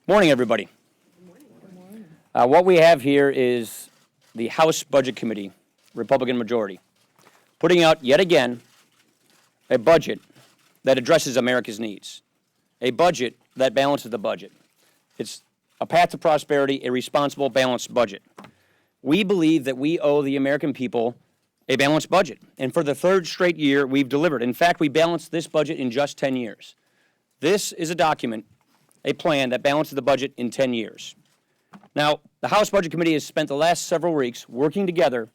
Morning, everybody. What we have here is the House Budget Committee, Republican majority, putting out yet again a budget that addresses America's needs, a budget that balances the budget. It's a path to prosperity, a responsible, balanced budget. We believe that we owe the American people a balanced budget, and for the third straight year, we've delivered. In fact, we balanced this budget in just 10 years. This is a document, a plan that balances the budget in 10 years. Now, the House Budget Committee has spent the last several weeks working together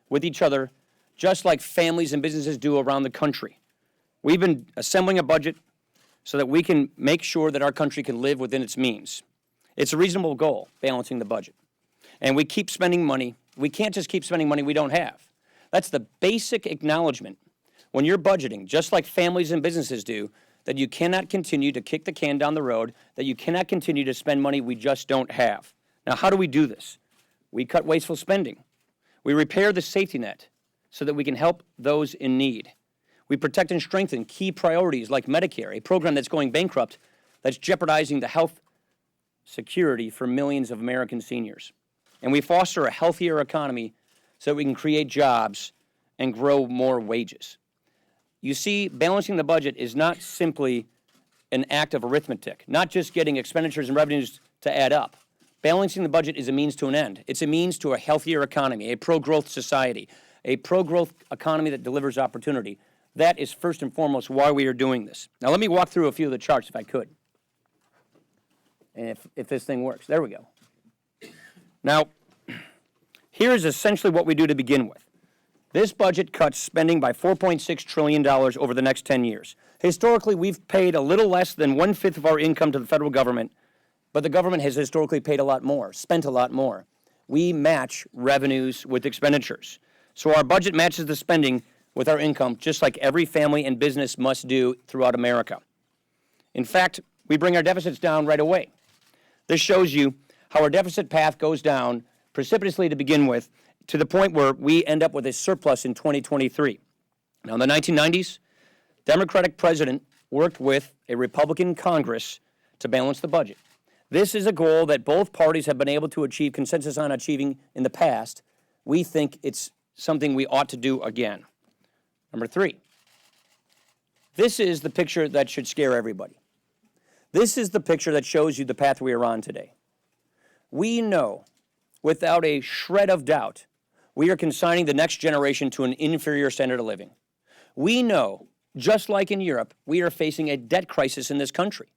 with each other, just like families and businesses do around the country. We've been assembling a budget so that we can make sure that our country can live within its means. It's a reasonable goal, balancing the budget. And we keep spending money. We can't just keep spending money we don't have. That's the basic acknowledgement when you're budgeting, just like families and businesses do, that you cannot continue to kick the can down the road, that you cannot continue to spend money we just don't have. Now, how do we do this? We cut wasteful spending. We repair the safety net so that we can help those in need. We protect and strengthen key priorities like Medicare, a program that's going bankrupt, that's jeopardizing the health security for millions of American seniors. And we foster a healthier economy so that we can create jobs and grow more wages. You see, balancing the budget is not simply an act of arithmetic, not just getting expenditures and revenues to add up. Balancing the budget is a means to an end. It's a means to a healthier economy, a pro-growth society, a pro-growth economy that delivers opportunity. That is first and foremost why we are doing this. Now let me walk through a few of the charts if I could. And if this thing works. There we go. Now, here's essentially what we do to begin with. This budget cuts spending by $4.6 trillion over the next 10 years. Historically, we've paid a little less than 1/5 of our income to the federal government, but the government has historically paid a lot more, spent a lot more. We match revenues with expenditures. So our budget matches the spending with our income, just like every family and business must do throughout America. In fact, we bring our deficits down right away. This shows you how our deficit path goes down precipitously to begin with, to the point where we end up with a surplus in 2023. Now, in the 1990s, Democratic president worked with a Republican Congress to balance the budget. This is a goal that both parties have been able to achieve consensus on achieving in the past. We think it's something we ought to do again. Number three, this is the picture that should scare everybody. This is the picture that shows you the path we are on today. We know, without a shred of doubt, we are consigning the next generation to an inferior standard of living. We know, just like in Europe, we are facing a debt crisis in this country.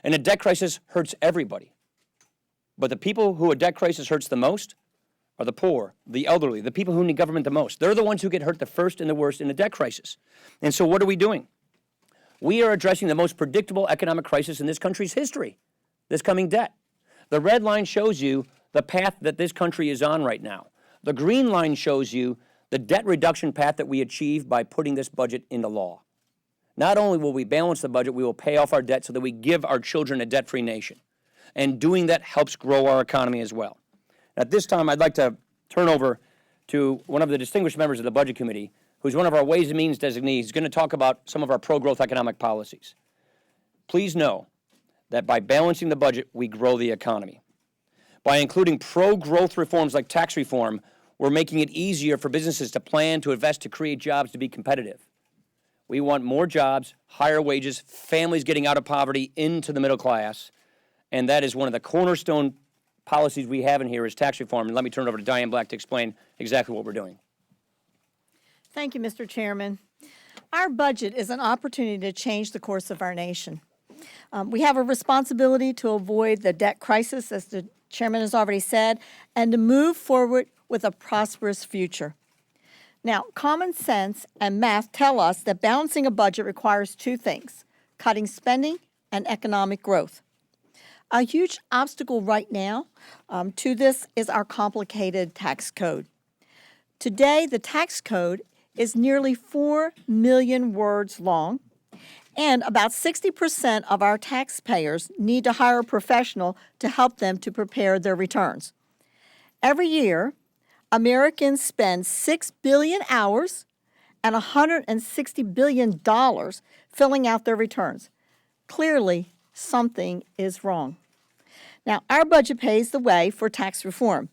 And a debt crisis hurts everybody. But the people who a debt crisis hurts the most are the poor, the elderly, the people who need government the most. They're the ones who get hurt the first and the worst in a debt crisis. And so what are we doing? We are addressing the most predictable economic crisis in this country's history, this coming debt. The red line shows you the path that this country is on right now. The green line shows you the debt reduction path that we achieve by putting this budget into law. Not only will we balance the budget, we will pay off our debt so that we give our children a debt-free nation. And doing that helps grow our economy as well. At this time, I'd like to turn over to one of the distinguished members of the Budget Committee, who's one of our Ways and Means designees. He's going to talk about some of our pro-growth economic policies. Please know that by balancing the budget, we grow the economy. By including pro-growth reforms like tax reform, we're making it easier for businesses to plan, to invest, to create jobs, to be competitive. We want more jobs, higher wages, families getting out of poverty into the middle class, and that is one of the cornerstone policies we have in here is tax reform. And let me turn it over to Diane Black to explain exactly what we're doing. Thank you, Mr. Chairman. Our budget is an opportunity to change the course of our nation. We have a responsibility to avoid the debt crisis, as the Chairman has already said, and to move forward with a prosperous future. Now, common sense and math tell us that balancing a budget requires two things: cutting spending and economic growth. A huge obstacle right now to this is our complicated tax code. Today, the tax code is nearly 4 million words long, and about 60% of our taxpayers need to hire a professional to help them to prepare their returns. Every year, Americans spend 6 billion hours and $160 billion filling out their returns. Clearly, something is wrong. Now, our budget paves the way for tax reform,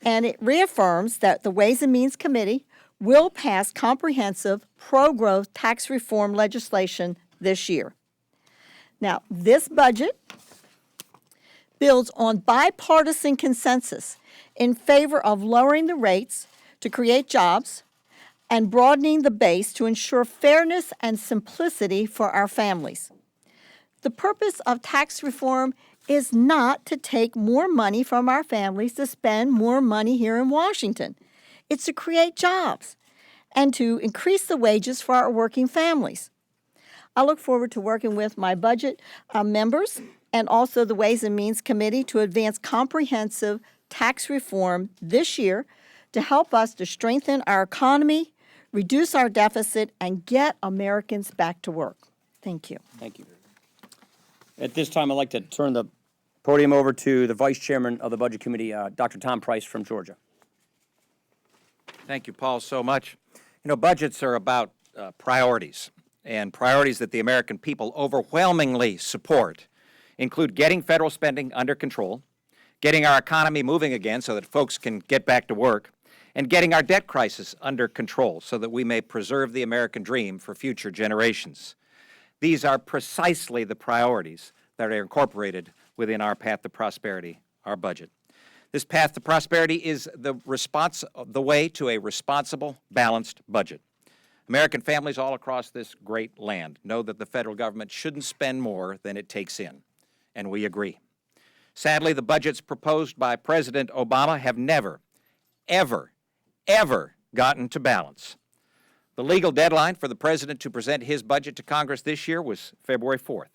and it reaffirms that the Ways and Means Committee will pass comprehensive pro-growth tax reform legislation this year. Now, this budget builds on bipartisan consensus in favor of lowering the rates to create jobs and broadening the base to ensure fairness and simplicity for our families. The purpose of tax reform is not to take more money from our families to spend more money here in Washington. It's to create jobs and to increase the wages for our working families. I look forward to working with my budget members and also the Ways and Means Committee to advance comprehensive tax reform this year to help us to strengthen our economy, reduce our deficit, and get Americans back to work. Thank you. Thank you. At this time, I'd like to turn the podium over to the Vice Chairman of the Budget Committee, Dr. Tom Price from Georgia. Thank you, Paul, so much. You know, budgets are about priorities, and priorities that the American people overwhelmingly support include getting federal spending under control, getting our economy moving again so that folks can get back to work, and getting our debt crisis under control so that we may preserve the American dream for future generations. These are precisely the priorities that are incorporated within our Path to Prosperity, our budget. This Path to Prosperity is the way to a responsible, balanced budget. American families all across this great land know that the federal government shouldn't spend more than it takes in, and we agree. Sadly, the budgets proposed by President Obama have never, ever gotten to balance. The legal deadline for the president to present his budget to Congress this year was February 4th.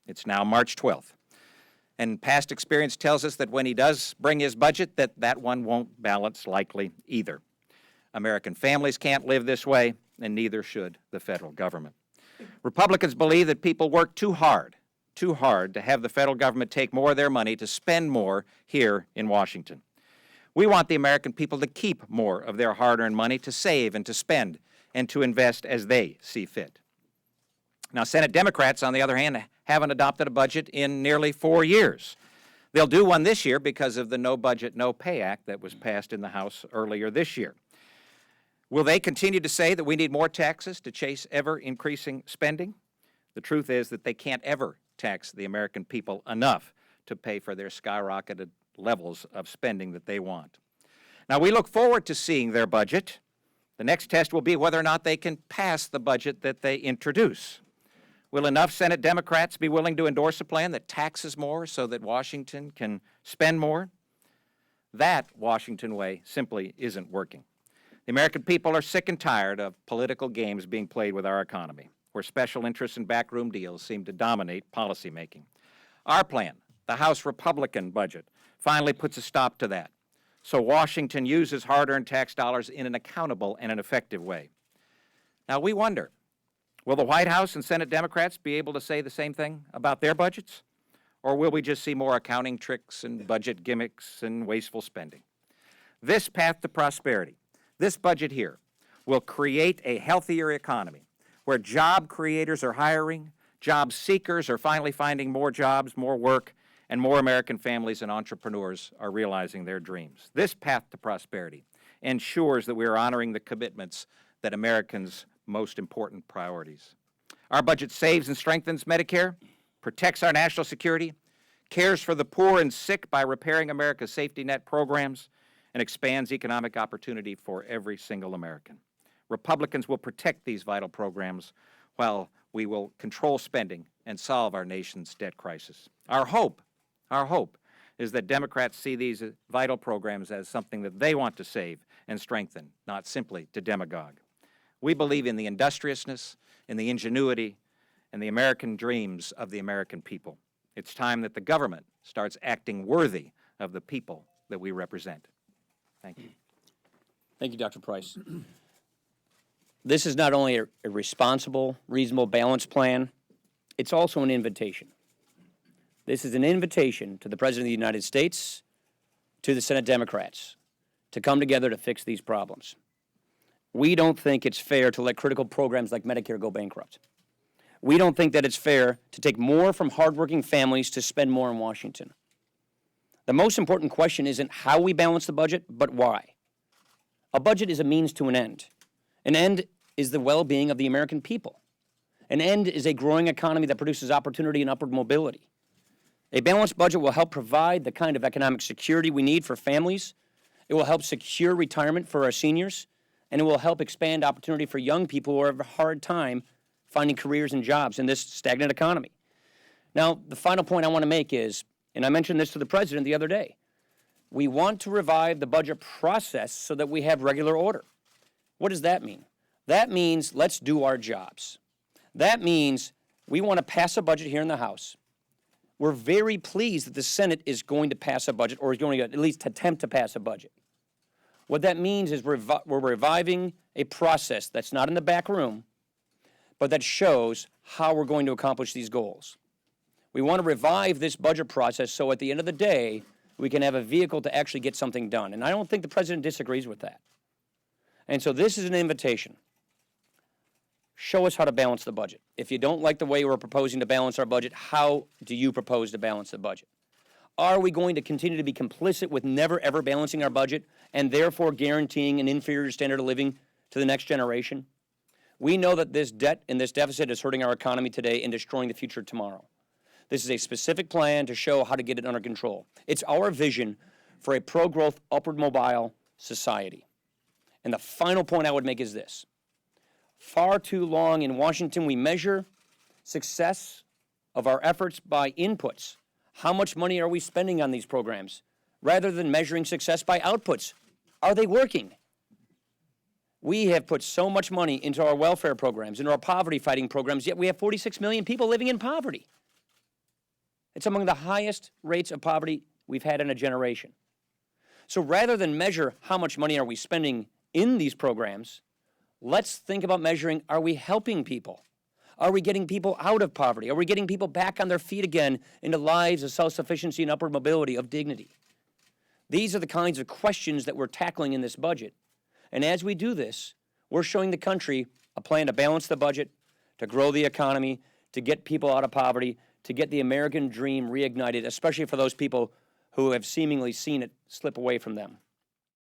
It's now March 12th. And past experience tells us that when he does bring his budget, that one won't balance likely either. American families can't live this way, and neither should the federal government. Republicans believe that people work too hard to have the federal government take more of their money to spend more here in Washington. We want the American people to keep more of their hard-earned money to save and to spend and to invest as they see fit. Now, Senate Democrats, on the other hand, haven't adopted a budget in nearly 4 years. They'll do one this year because of the No Budget, No Pay Act that was passed in the House earlier this year. Will they continue to say that we need more taxes to chase ever-increasing spending? The truth is that they can't ever tax the American people enough to pay for their skyrocketed levels of spending that they want. Now, we look forward to seeing their budget. The next test will be whether or not they can pass the budget that they introduce. Will enough Senate Democrats be willing to endorse a plan that taxes more so that Washington can spend more? That Washington way simply isn't working. The American people are sick and tired of political games being played with our economy, where special interests and backroom deals seem to dominate policymaking. Our plan, the House Republican budget, finally puts a stop to that, so Washington uses hard-earned tax dollars in an accountable and an effective way. Now, we wonder, will the White House and Senate Democrats be able to say the same thing about their budgets? Or will we just see more accounting tricks and budget gimmicks and wasteful spending? This Path to Prosperity, this budget here, will create a healthier economy where job creators are hiring, job seekers are finally finding more jobs, more work, and more American families and entrepreneurs are realizing their dreams. This Path to Prosperity ensures that we are honoring the commitments that Americans' most important priorities. Our budget saves and strengthens Medicare, protects our national security, cares for the poor and sick by repairing America's safety net programs, and expands economic opportunity for every single American. Republicans will protect these vital programs while we will control spending and solve our nation's debt crisis. Our hope is that Democrats see these vital programs as something that they want to save and strengthen, not simply to demagogue. We believe in the industriousness, in the ingenuity, and the American dreams of the American people. It's time that the government starts acting worthy of the people that we represent. Thank you. Thank you, Dr. Price. This is not only a responsible, reasonable, balanced plan, it's also an invitation. This is an invitation to the President of the United States, to the Senate Democrats, to come together to fix these problems. We don't think it's fair to let critical programs like Medicare go bankrupt. We don't think that it's fair to take more from hardworking families to spend more in Washington. The most important question isn't how we balance the budget, but why. A budget is a means to an end. An end is the well-being of the American people. An end is a growing economy that produces opportunity and upward mobility. A balanced budget will help provide the kind of economic security we need for families. It will help secure retirement for our seniors, and it will help expand opportunity for young people who have a hard time finding careers and jobs in this stagnant economy. Now, the final point I want to make is, and I mentioned this to the president the other day, we want to revive the budget process so that we have regular order. What does that mean? That means let's do our jobs. That means we want to pass a budget here in the House. We're very pleased that the Senate is going to pass a budget, or is going to at least attempt to pass a budget. What that means is we're reviving a process that's not in the back room, but that shows how we're going to accomplish these goals. We want to revive this budget process so at the end of the day, we can have a vehicle to actually get something done. And I don't think the president disagrees with that. And so this is an invitation. Show us how to balance the budget. If you don't like the way we're proposing to balance our budget, how do you propose to balance the budget? Are we going to continue to be complicit with never ever balancing our budget and therefore guaranteeing an inferior standard of living to the next generation? We know that this debt and this deficit is hurting our economy today and destroying the future tomorrow. This is a specific plan to show how to get it under control. It's our vision for a pro-growth, upward mobile society. And the final point I would make is this. Far too long in Washington, we measure success of our efforts by inputs. How much money are we spending on these programs? Rather than measuring success by outputs. Are they working? We have put so much money into our welfare programs, into our poverty-fighting programs, yet we have 46 million people living in poverty. It's among the highest rates of poverty we've had in a generation. So rather than measure how much money are we spending in these programs, let's think about measuring, are we helping people? Are we getting people out of poverty? Are we getting people back on their feet again into lives of self-sufficiency and upward mobility, of dignity? These are the kinds of questions that we're tackling in this budget. And as we do this, we're showing the country a plan to balance the budget, to grow the economy, to get people out of poverty, to get the American dream reignited, especially for those people who have seemingly seen it slip away from them.